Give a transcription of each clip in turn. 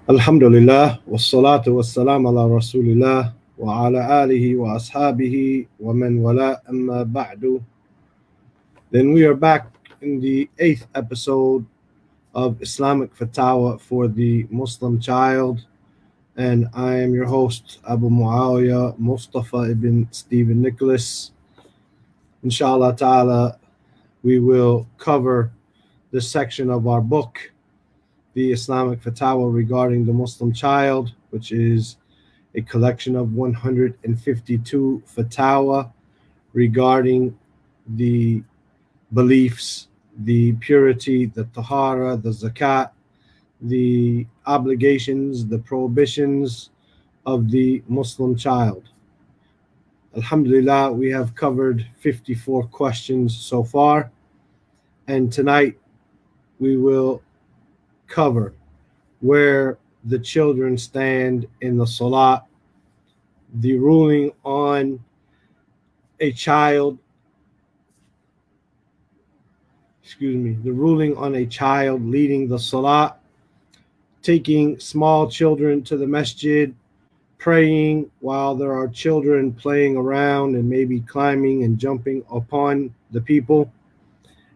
Alhamdulillah, wassalatu wassalam ala rasulillah wa ala alihi wa ashabihi wa man wala amma ba'du. Then we are back in the 8th episode of Islamic Fatawa for the Muslim child, and I am your host, Abu Muawiyah Mustafa ibn Stephen Nicholas. Inshallah ta'ala, we will cover this section of our book, the Islamic Fatawa regarding the Muslim child, which is a collection of 152 fatwa regarding the beliefs, the purity, the tahara, the zakat, the obligations, the prohibitions of the Muslim child. Alhamdulillah, we have covered 54 questions so far, and tonight we will cover where the children stand in the Salat, the ruling on a child, the ruling on a child leading the Salat, taking small children to the masjid, praying while there are children playing around and maybe climbing and jumping upon the people,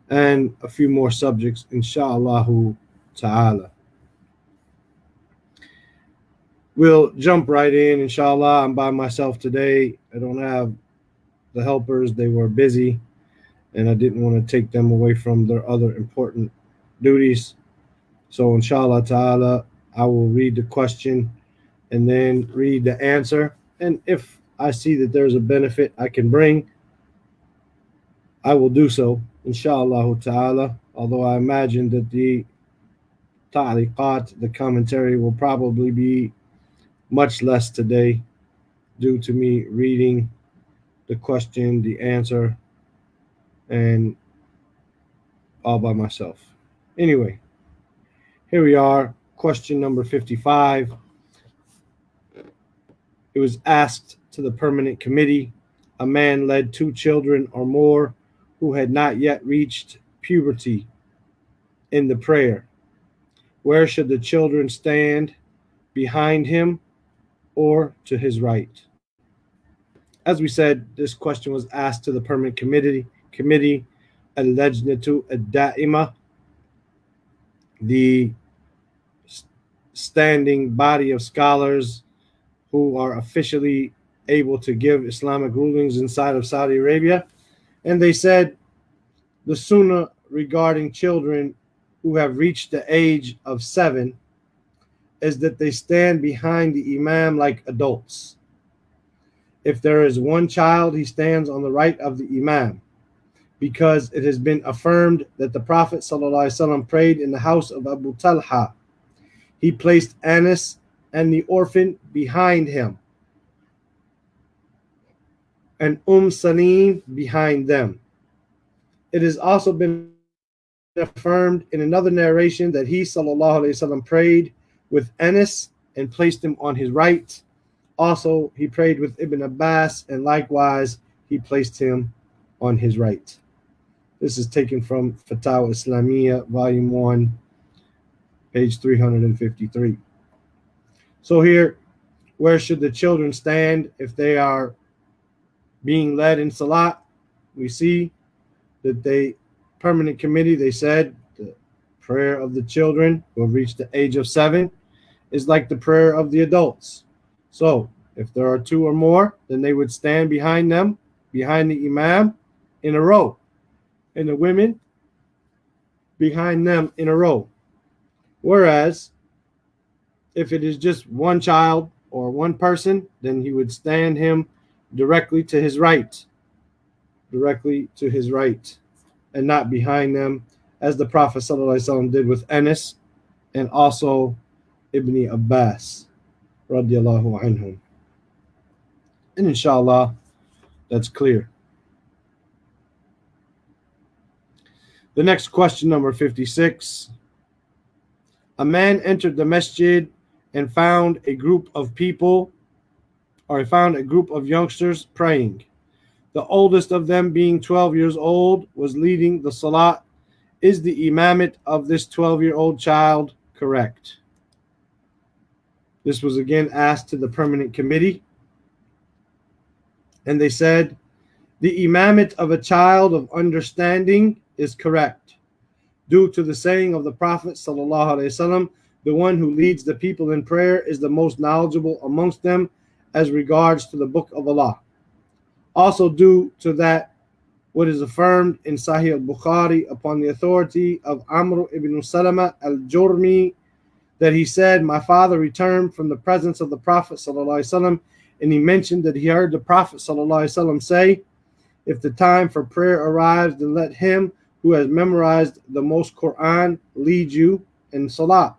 and a few more subjects, inshallah ta'ala. We'll jump right in, inshallah. I'm by myself today. I don't have the helpers. They were busy, and I didn't want to take them away from their other important duties. So, inshallah ta'ala, I will read the question and then read the answer. And if I see that there's a benefit I can bring, I will do so, inshallah ta'ala. Although I imagine that the ta'liqat, the commentary, will probably be much less today due to me reading the question, the answer, and all by myself. Anyway, here we are, question number 55. It was asked to the permanent committee. A man led 2 children or more who had not yet reached puberty in the prayer. Where should the children stand, behind him or to his right? As we said, this question was asked to the permanent committee, Al-Lajnatu Ad-Da'ima, the standing body of scholars who are officially able to give Islamic rulings inside of Saudi Arabia. And they said the sunnah regarding children who have reached the age of 7 is that they stand behind the Imam like adults. If there is one child, he stands on the right of the Imam, because it has been affirmed that the Prophet ﷺ prayed in the house of Abu Talha. He placed Anas and the orphan behind him, and Salim behind them. It has also been affirmed in another narration that he ﷺ prayed with Anas and placed him on his right. Also, he prayed with Ibn Abbas, and likewise, he placed him on his right. This is taken from Fatawa Islamiyya, Volume 1, page 353. So here, where should the children stand if they are being led in Salat? We see that permanent committee, they said the prayer of the children who have reached the age of 7 is like the prayer of the adults. So if there are 2 or more, then they would stand behind them, behind the Imam, in a row, and the women behind them in a row. Whereas if it is just one child or one person, then he would stand him directly to his right, and not behind them, as the Prophet ﷺ did with Anas and also Ibn Abbas radiallahu anhum. And inshallah, that's clear. The next question, number 56. A man entered the masjid and found a group of youngsters praying. The oldest of them, being 12 years old, was leading the Salat. Is the Imamate of this 12-year-old child correct? This was again asked to the permanent committee, and they said, the imamate of a child of understanding is correct, due to the saying of the Prophet ﷺ, the one who leads the people in prayer is the most knowledgeable amongst them as regards to the book of Allah. Also due to that what is affirmed in Sahih al-Bukhari upon the authority of Amr ibn Salama al-Jurmi, that he said, my father returned from the presence of the Prophet ﷺ, and he mentioned that he heard the Prophet ﷺ say, if the time for prayer arrives, then let him who has memorized the most Quran lead you in Salat.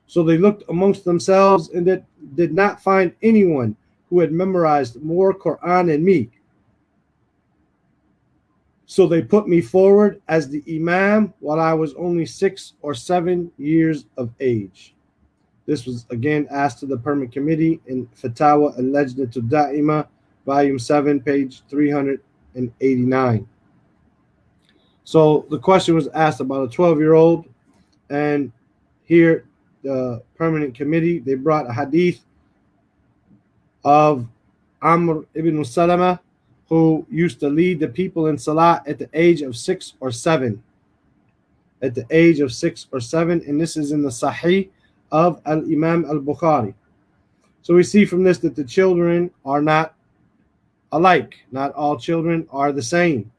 So they looked amongst themselves and did not find anyone who had memorized more Quran than me. So they put me forward as the Imam while I was only 6 or 7 years of age. This was again asked to the permanent committee in Fatawa al-Lajnatu Da'ima, volume 7, page 389. So the question was asked about a 12-year-old, and here the permanent committee, they brought a hadith of Amr ibn Salama, who used to lead the people in Salat at the age of 6 or 7. At the age of 6 or 7, and this is in the Sahih of Imam al-Bukhari. So we see from this that the children are not alike. Not all children are the same.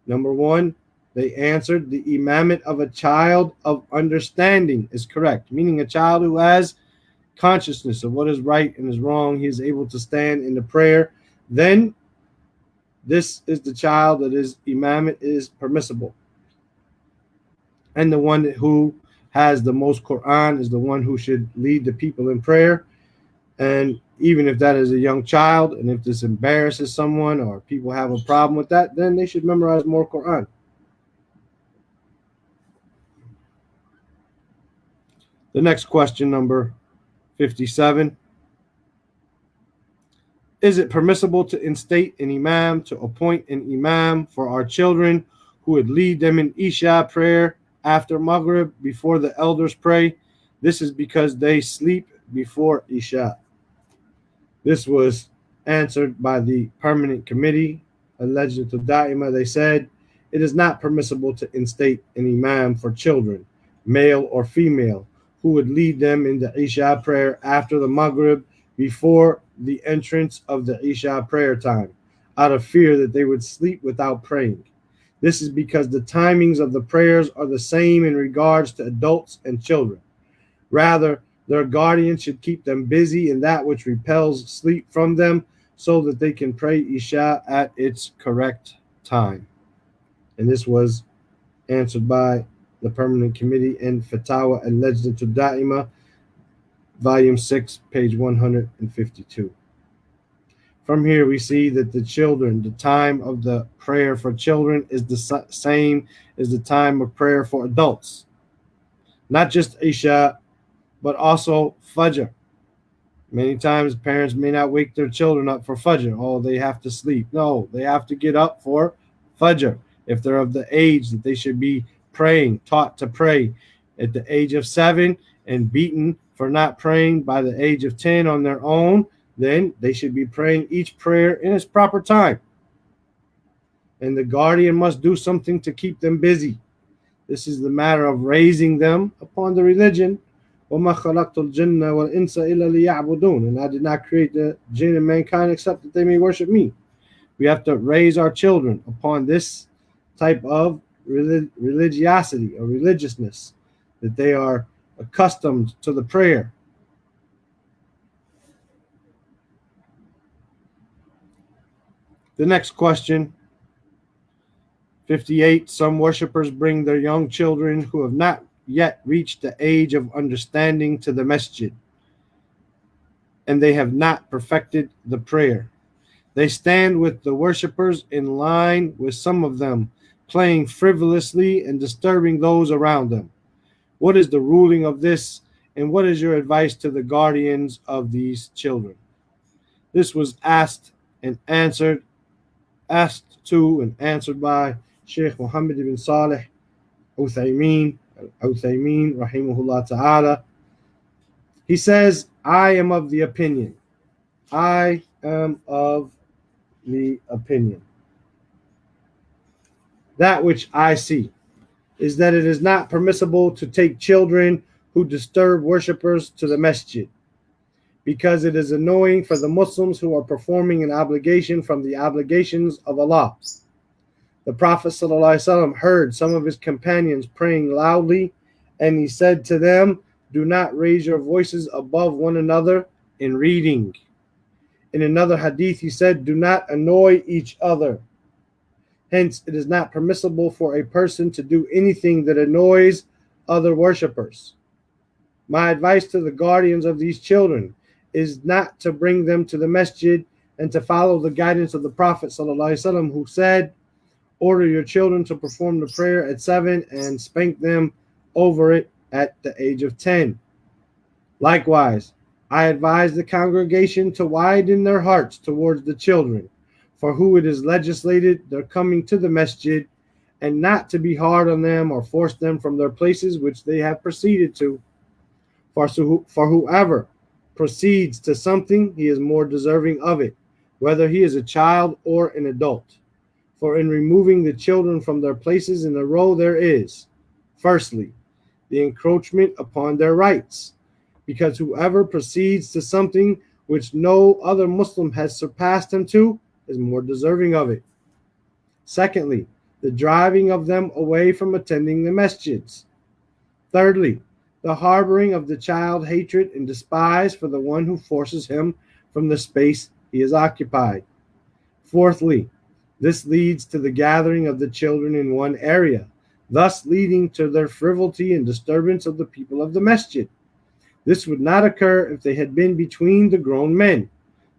Number one, they answered the imamate of a child of understanding is correct, meaning a child who has consciousness of what is right and is wrong. He is able to stand in the prayer. Then this is the child that is imamate is permissible. And the one who has the most Quran is the one who should lead the people in prayer. And even if that is a young child, and if this embarrasses someone or people have a problem with that, then they should memorize more Quran. The next question, number 57. Is it permissible to instate an Imam, to appoint an Imam for our children who would lead them in Isha prayer after Maghrib before the elders pray? This is because they sleep before Isha. This was answered by the permanent committee, alleged to Da'ima. They said, it is not permissible to instate an Imam for children, male or female, who would lead them in the Isha prayer after the Maghrib before the entrance of the Isha prayer time, out of fear that they would sleep without praying. This is because the timings of the prayers are the same in regards to adults and children. Rather, their guardians should keep them busy in that which repels sleep from them so that they can pray Isha at its correct time. And this was answered by the permanent committee in Fatawa al-Lajnatu Da'ima, volume 6, page 152. From here we see that the children, the time of the prayer for children is the same as the time of prayer for adults. Not just Isha, but also Fajr. Many times parents may not wake their children up for Fajr. Oh, they have to sleep. No, they have to get up for Fajr. If they're of the age that they should be praying, taught to pray at the age of 7 and beaten for not praying by the age of 10 on their own, then they should be praying each prayer in its proper time. And the guardian must do something to keep them busy. This is the matter of raising them upon the religion. وَمَا خَلَقْتُ الْجِنَّ وَالْإِنسَ إِلَّا لِيَعْبُدُونَ. And I did not create the jinn and mankind except that they may worship me. We have to raise our children upon this type of religiosity or religiousness, that they are accustomed to the prayer. The next question, 58. Some worshippers bring their young children who have not yet reached the age of understanding to the masjid, and they have not perfected the prayer. They stand with the worshippers in line with some of them, playing frivolously and disturbing those around them. What is the ruling of this, and what is your advice to the guardians of these children? This was asked to and answered by Sheikh Muhammad ibn Salih Uthaymin rahimahullah ta'ala. He says, I am of the opinion. I am of the opinion. That which I see is that it is not permissible to take children who disturb worshippers to the masjid, because it is annoying for the Muslims who are performing an obligation from the obligations of Allah. The Prophet ﷺ heard some of his companions praying loudly, and he said to them, do not raise your voices above one another in reading. In another hadith, he said, do not annoy each other. Hence, it is not permissible for a person to do anything that annoys other worshippers. My advice to the guardians of these children is not to bring them to the masjid and to follow the guidance of the Prophet ﷺ, who said, order your children to perform the prayer at 7 and spank them over it at the age of 10. Likewise, I advise the congregation to widen their hearts towards the children, for who it is legislated their coming to the masjid, and not to be hard on them or force them from their places which they have proceeded to. For whoever proceeds to something, he is more deserving of it, whether he is a child or an adult. For in removing the children from their places in the row there is, firstly, the encroachment upon their rights, because whoever proceeds to something which no other Muslim has surpassed him to is more deserving of it. Secondly, the driving of them away from attending the masjids. Thirdly, the harboring of the child hatred and despise for the one who forces him from the space he has occupied. Fourthly, this leads to the gathering of the children in one area, thus leading to their frivolity and disturbance of the people of the masjid. This would not occur if they had been between the grown men.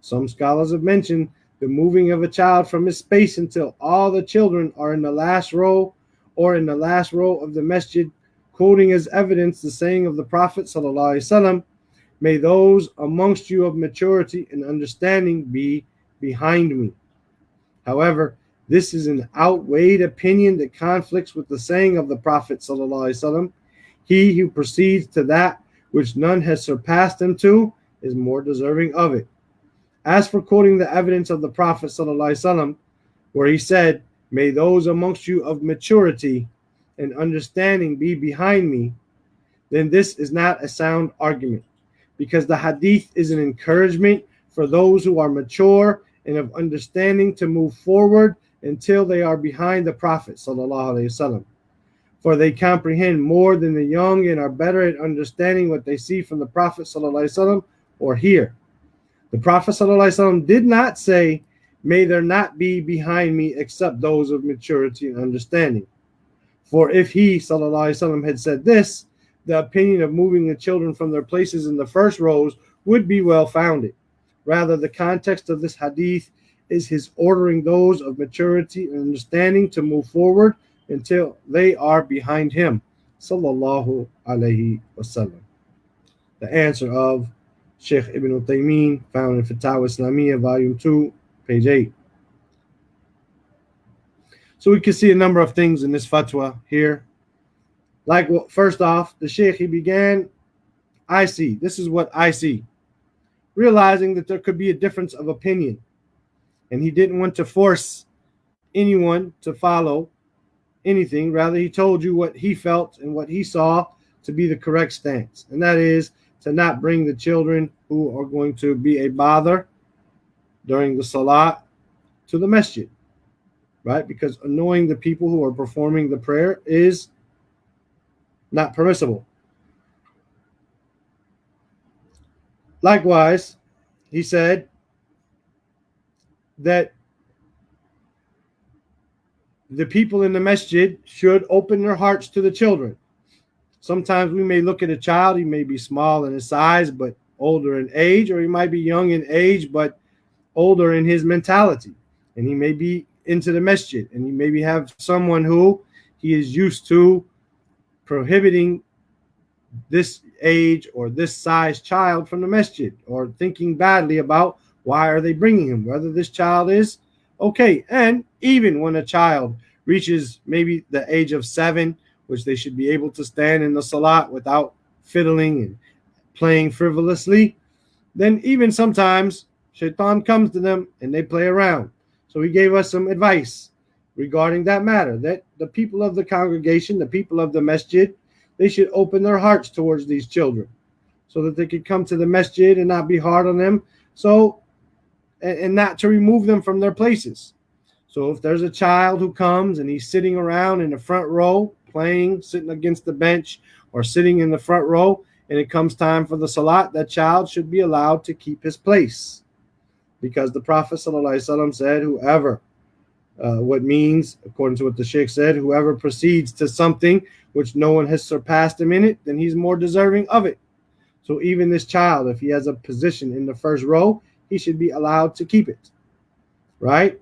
Some scholars have mentioned the moving of a child from his space until all the children are in the last row or in the last row of the masjid, quoting as evidence the saying of the Prophet ﷺ, may those amongst you of maturity and understanding be behind me. However, this is an outweighed opinion that conflicts with the saying of the Prophet ﷺ, he who proceeds to that which none has surpassed him to is more deserving of it. As for quoting the evidence of the Prophet ﷺ, where he said, may those amongst you of maturity and understanding be behind me, then this is not a sound argument, because the hadith is an encouragement for those who are mature and of understanding to move forward until they are behind the Prophet ﷺ. For they comprehend more than the young and are better at understanding what they see from the Prophet ﷺ or hear. The Prophet ﷺ did not say, may there not be behind me except those of maturity and understanding. For if he ﷺ had said this, the opinion of moving the children from their places in the first rows would be well founded. Rather, the context of this hadith is his ordering those of maturity and understanding to move forward until they are behind him. Sallallahu alayhi wasallam. The answer of Sheikh Ibn Taymiyyah, found in Fatawa Islamiyya, volume 2, page 8. So we can see a number of things in this fatwa here. Like, well, first off, the Sheikh, he began, I see. This is what I see. Realizing that there could be a difference of opinion. And he didn't want to force anyone to follow anything. Rather, he told you what he felt and what he saw to be the correct stance. And that is to not bring the children who are going to be a bother during the Salat to the masjid. Right? Because annoying the people who are performing the prayer is not permissible. Likewise, he said that the people in the masjid should open their hearts to the children. Sometimes we may look at a child, he may be small in his size, but older in age, or he might be young in age, but older in his mentality. And he may be into the masjid, and he maybe have someone who he is used to prohibiting this age or this size child from the masjid, or thinking badly about why are they bringing him, whether this child is okay. And even when a child reaches maybe the age of 7, which they should be able to stand in the Salat without fiddling and playing frivolously, then even sometimes Shaitan comes to them and they play around. So he gave us some advice regarding that matter, that the people of the congregation, the people of the masjid, they should open their hearts towards these children so that they could come to the masjid and not be hard on them, so and not to remove them from their places. So if there's a child who comes and he's sitting around in the front row playing, sitting against the bench or sitting in the front row, and it comes time for the salat, that child should be allowed to keep his place, because the Prophet ﷺ said, whoever, what means, according to what the Sheikh said, whoever proceeds to something which no one has surpassed him in it, then he's more deserving of it. So even this child, if he has a position in the first row, he should be allowed to keep it, right?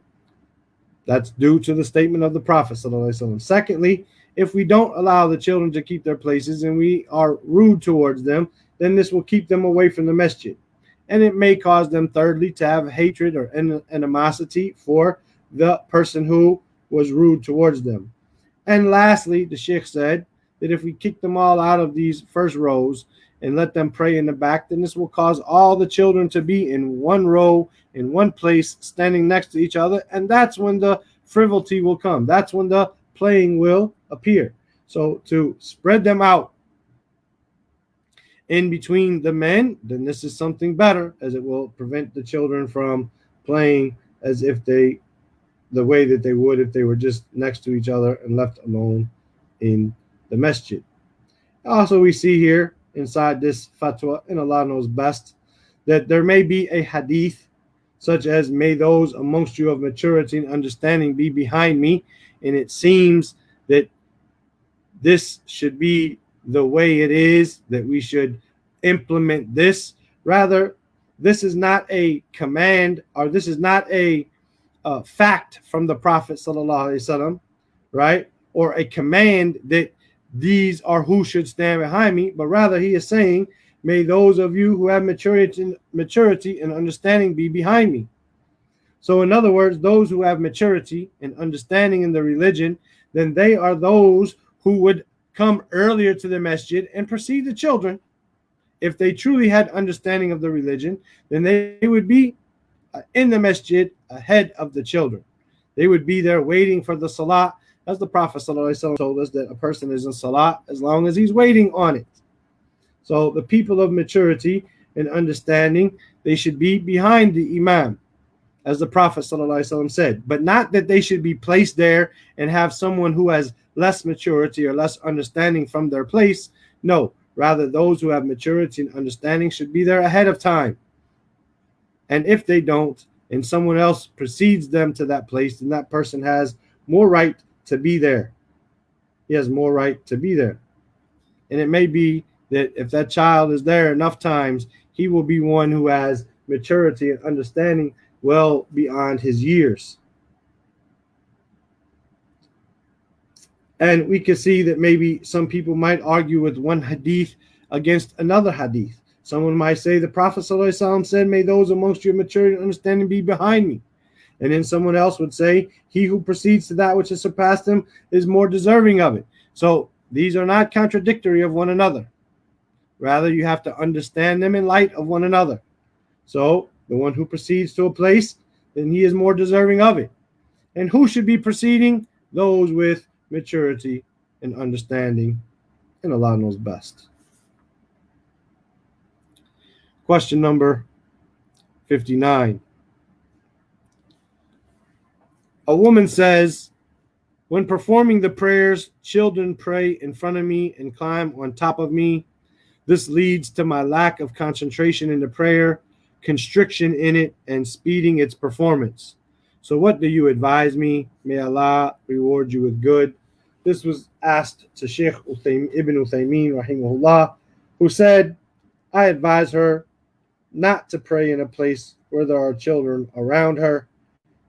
That's due to the statement of the Prophet ﷺ. Secondly, if we don't allow the children to keep their places and we are rude towards them, then this will keep them away from the masjid. And it may cause them, thirdly, to have hatred or animosity for the person who was rude towards them. And lastly, the Sheikh said that if we kick them all out of these first rows and let them pray in the back, then this will cause all the children to be in one row, in one place, standing next to each other. And that's when the frivolity will come. That's when the playing will appear. So to spread them out in between the men, then this is something better, as it will prevent the children from playing as if the way that they would if they were just next to each other and left alone in the masjid. Also, we see here inside this fatwa, and Allah knows best, that there may be a hadith such as, may those amongst you of maturity and understanding be behind me, and it seems that this should be the way it is, that we should implement this. Rather, this is not a command, or this is not a fact from the Prophet ﷺ, right? Or a command that these are who should stand behind me, but rather he is saying, may those of you who have maturity and understanding be behind me. So in other words, those who have maturity and understanding in the religion, then they are those who would come earlier to the masjid and precede the children. If they truly had understanding of the religion, then they would be in the masjid ahead of the children. They would be there waiting for the salat, as the Prophet ﷺ told us that a person is in salat as long as he's waiting on it. So the people of maturity and understanding, they should be behind the Imam, as the Prophet ﷺ said, but not that they should be placed there and have someone who has less maturity or less understanding from their place. No, rather those who have maturity and understanding should be there ahead of time. And if they don't, and someone else precedes them to that place, then that person has more right to be there. He has more right to be there. And it may be that if that child is there enough times, he will be one who has maturity and understanding well beyond his years. And we can see that maybe some people might argue with one hadith against another hadith. Someone might say the Prophet ﷺ said, may those amongst you of maturity and understanding be behind me. And then someone else would say, he who proceeds to that which has surpassed him is more deserving of it. So these are not contradictory of one another. Rather, you have to understand them in light of one another. So the one who proceeds to a place, then he is more deserving of it. And who should be proceeding? Those with maturity and understanding. And Allah knows best. Question number 59. A woman says, when performing the prayers, children pray in front of me and climb on top of me. This leads to my lack of concentration in the prayer, constriction in it, and speeding its performance. So what do you advise me? May Allah reward you with good. This was asked to Sheikh Ibn Uthaymeen, rahimahullah, who said, I advise her not to pray in a place where there are children around her,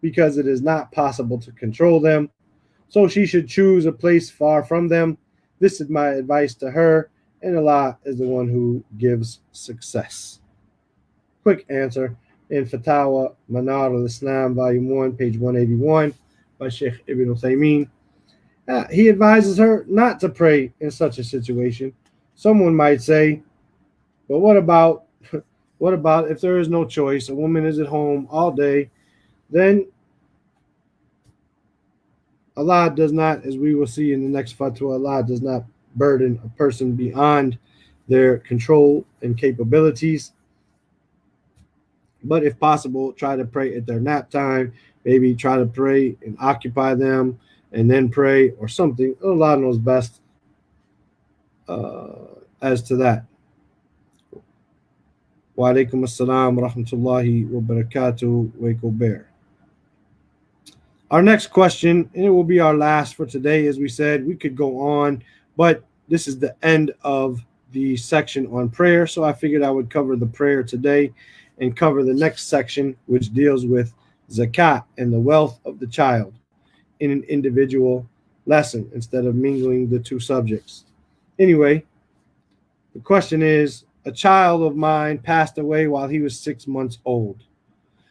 because it is not possible to control them. So she should choose a place far from them. This is my advice to her, and Allah is the one who gives success. Quick answer in Fatawa, Manar al-Islam, Volume 1, page 181, by Sheikh Ibn Uthaymeen. He advises her not to pray in such a situation. Someone might say, But what about what about if there is no choice? A woman is at home all day, then Allah does not, as we will see in the next fatwa, Allah does not burden a person beyond their control and capabilities. But if possible, try to pray at their nap time. Maybe try to pray and occupy them and then pray or something. Allah knows best as to that. Wa alaikum assalam wa rahmatullahi wa barakatuh wa kubair. Our next question, and it will be our last for today, as we said, we could go on, but this is the end of the section on prayer. So I figured I would cover the prayer today and cover the next section, which deals with zakat and the wealth of the child in an individual lesson instead of mingling the two subjects. Anyway, the question is, a child of mine passed away while he was 6 months old.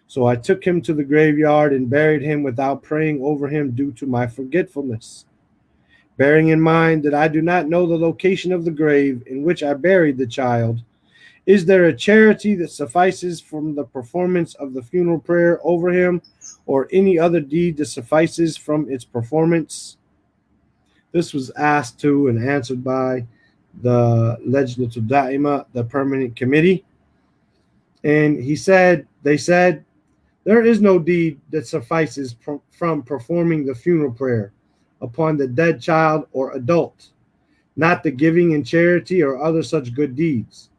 So I took him to the graveyard and buried him without praying over him due to my forgetfulness. Bearing in mind that I do not know the location of the grave in which I buried the child, is there a charity that suffices from the performance of the funeral prayer over him, or any other deed that suffices from its performance? This was asked to and answered by the Lajnatul Da'ima, the permanent committee. And they said, there is no deed that suffices from performing the funeral prayer upon the dead child or adult, not the giving in charity or other such good deeds.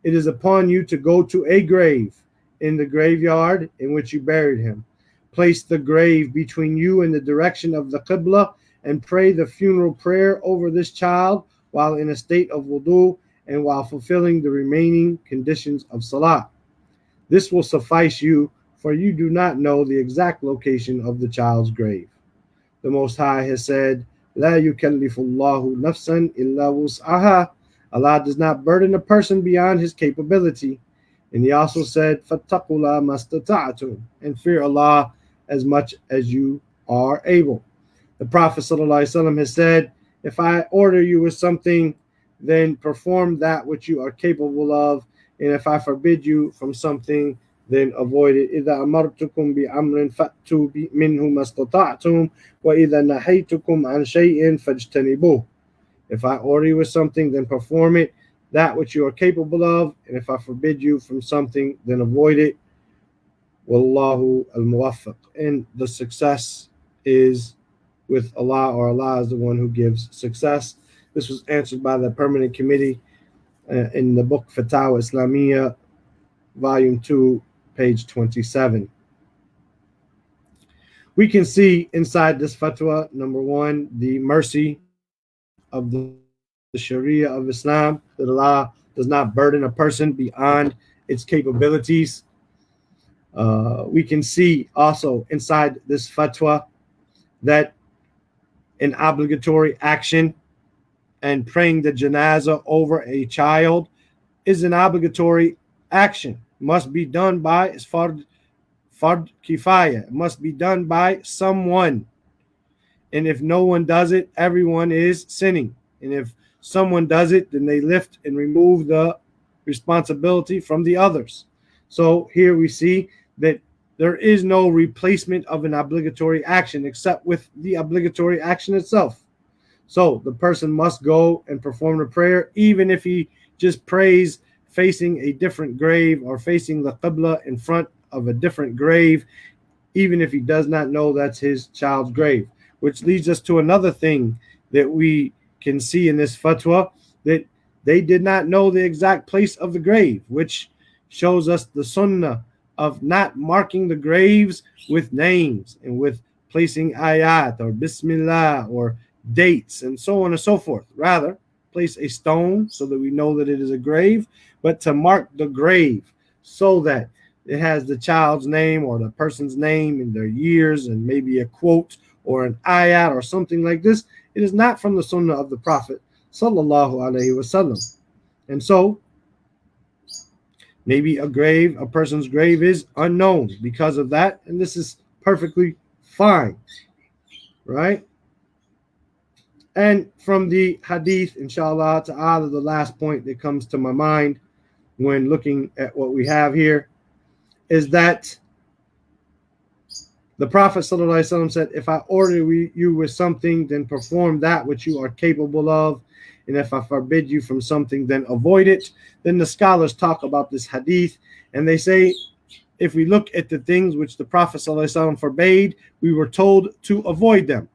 It is upon you to go to a grave in the graveyard in which you buried him. Place the grave between you and the direction of the Qibla and pray the funeral prayer over this child while in a state of wudu and while fulfilling the remaining conditions of Salat. This will suffice you, for you do not know the exact location of the child's grave. The Most High has said, La yukallifullahu nafsan illa wus'aha. Allah does not burden a person beyond his capability. And he also said, Fattaqula mastata'tum, and fear Allah as much as you are able. The Prophet ﷺ has said, if I order you with something, then perform that which you are capable of. And if I forbid you from something, then avoid it. إِذَا أَمَرْتُكُمْ بِأَمْرٍ فَأْتُوا مِنْهُ مَا اسْتَطَعْتُمْ وَإِذَا نَهَيْتُكُمْ عَنْ شَيْءٍ فَاجْتَنِبُوهُ. If I order you with something, then perform it, that which you are capable of. And if I forbid you from something, then avoid it. Wallahu al-muwaffiq. And the success is with Allah, or Allah is the one who gives success. This was answered by the permanent committee in the book Fatawa Islamiyya, volume 2, page 27. We can see inside this fatwa, number one, the mercy of the Shariah of Islam, that Allah does not burden a person beyond its capabilities. We can see also inside this fatwa that an obligatory action and praying the janazah over a child is an obligatory action. Must be done by fard kifaya. It must be done by someone. And if no one does it, everyone is sinning. And if someone does it, then they lift and remove the responsibility from the others. So here we see that there is no replacement of an obligatory action except with the obligatory action itself. So the person must go and perform the prayer, even if he just prays facing a different grave or facing the Qibla in front of a different grave, even if he does not know that's his child's grave. Which leads us to another thing that we can see in this fatwa, that they did not know the exact place of the grave, which shows us the sunnah of not marking the graves with names and with placing ayat or bismillah or dates and so on and so forth. Rather, place a stone so that we know that it is a grave, but to mark the grave so that it has the child's name or the person's name and their years and maybe a quote or an ayat or something like this. It is not from the sunnah of the Prophet sallallahu alaihi wasallam. And so maybe a person's grave is unknown because of that, and this is perfectly fine, right? And from the hadith, inshallah ta'ala, the last point that comes to my mind when looking at what we have here is that the Prophet ﷺ said, if I order you with something, then perform that which you are capable of. And if I forbid you from something, then avoid it. Then the scholars talk about this hadith, and they say, if we look at the things which the Prophet ﷺ forbade, we were told to avoid them,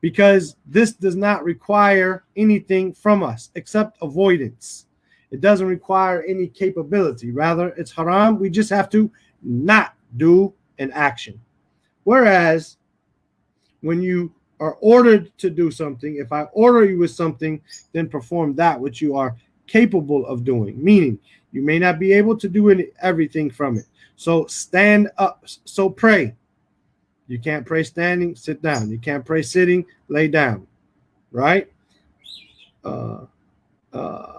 because this does not require anything from us except avoidance. It doesn't require any capability. Rather, it's haram. We just have to not do an action. Whereas when you are ordered to do something, if I order you with something, then perform that which you are capable of doing. Meaning, you may not be able to do everything from it. So stand up. So pray. You can't pray standing, sit down. You can't pray sitting, lay down. Right?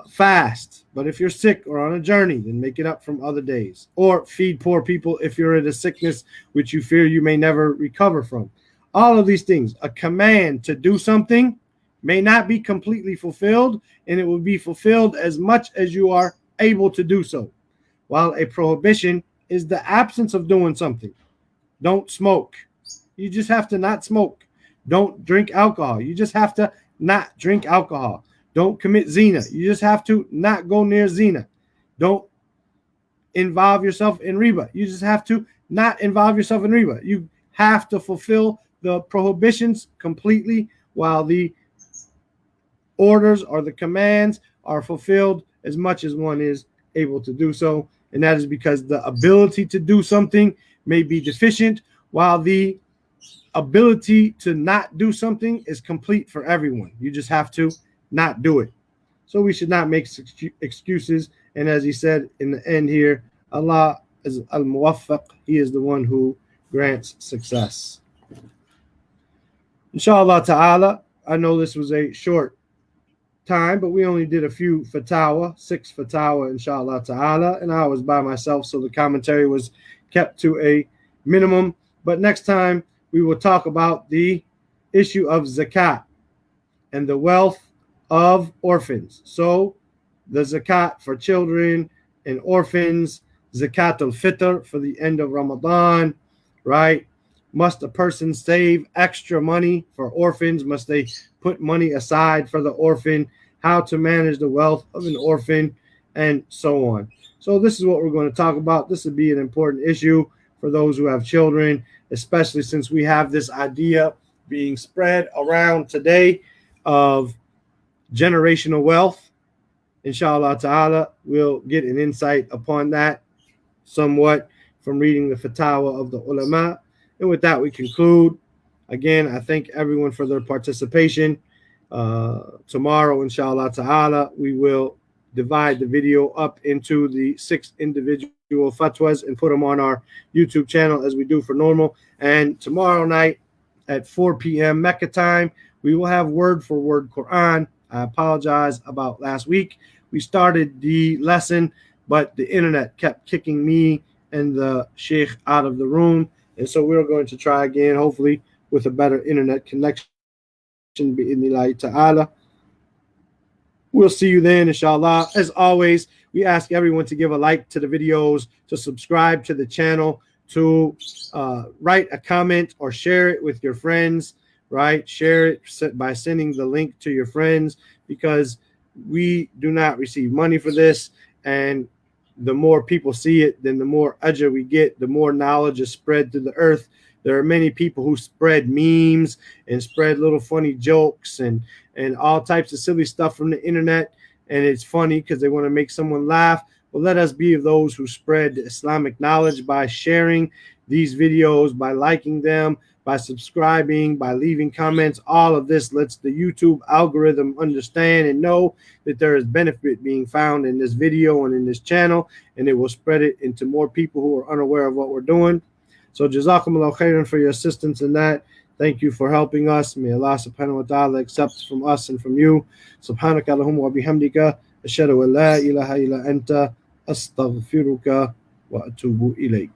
Fast. But if you're sick or on a journey, then make it up from other days. Or feed poor people if you're in a sickness which you fear you may never recover from. All of these things, a command to do something may not be completely fulfilled, and it will be fulfilled as much as you are able to do so. While a prohibition is the absence of doing something. Don't smoke. You just have to not smoke. Don't drink alcohol. You just have to not drink alcohol. Don't commit zina. You just have to not go near zina. Don't involve yourself in riba. You just have to not involve yourself in riba. You have to fulfill the prohibitions completely, while the orders or the commands are fulfilled as much as one is able to do so. And that is because the ability to do something may be deficient, while the ability to not do something is complete for everyone. You just have to not do it. So we should not make excuses. And as he said in the end here, Allah is al-muwaffaq. He is the one who grants success. Inshallah ta'ala, I know this was a short time, but we only did a few fatawa, 6 fatawa, inshallah ta'ala, and I was by myself, so the commentary was kept to a minimum. But next time we will talk about the issue of zakat and the wealth of orphans. So the zakat for children and orphans, zakat al-fitr for the end of Ramadan, right? Must a person save extra money for orphans? Must they put money aside for the orphan? How to manage the wealth of an orphan, and so on. So this is what we're going to talk about. This would be an important issue for those who have children, especially since we have this idea being spread around today of generational wealth. Inshallah ta'ala, we'll get an insight upon that somewhat from reading the Fatawa of the ulama. And with that, we conclude. Again, I thank everyone for their participation. Tomorrow, inshallah ta'ala, we will divide the video up into the 6 individual fatwas and put them on our YouTube channel as we do for normal. And tomorrow night at 4 p.m. Mecca time, we will have word for word Quran. I apologize about last week. We started the lesson, but the internet kept kicking me and the sheikh out of the room. And so we're going to try again, hopefully with a better internet connection. Bi'idhnillahi ta'ala. We'll see you then, inshallah. As always, we ask everyone to give a like to the videos, to subscribe to the channel, to write a comment or share it with your friends, right? Share it by sending the link to your friends, because we do not receive money for this. And the more people see it, then the more ajr we get, the more knowledge is spread to the earth. There are many people who spread memes and spread little funny jokes and all types of silly stuff from the internet. And it's funny because they want to make someone laugh. Well, let us be of those who spread Islamic knowledge by sharing these videos, by liking them, by subscribing, by leaving comments. All of this lets the YouTube algorithm understand and know that there is benefit being found in this video and in this channel, and it will spread it into more people who are unaware of what we're doing. So jazakumullah khairan for your assistance in that. Thank you for helping us. May Allah subhanahu wa ta'ala accept from us and from you. Subhanaka Allahumma wa bihamdika. Ashhadu an la ilaha illa anta. Astaghfiruka wa atubu ilayk.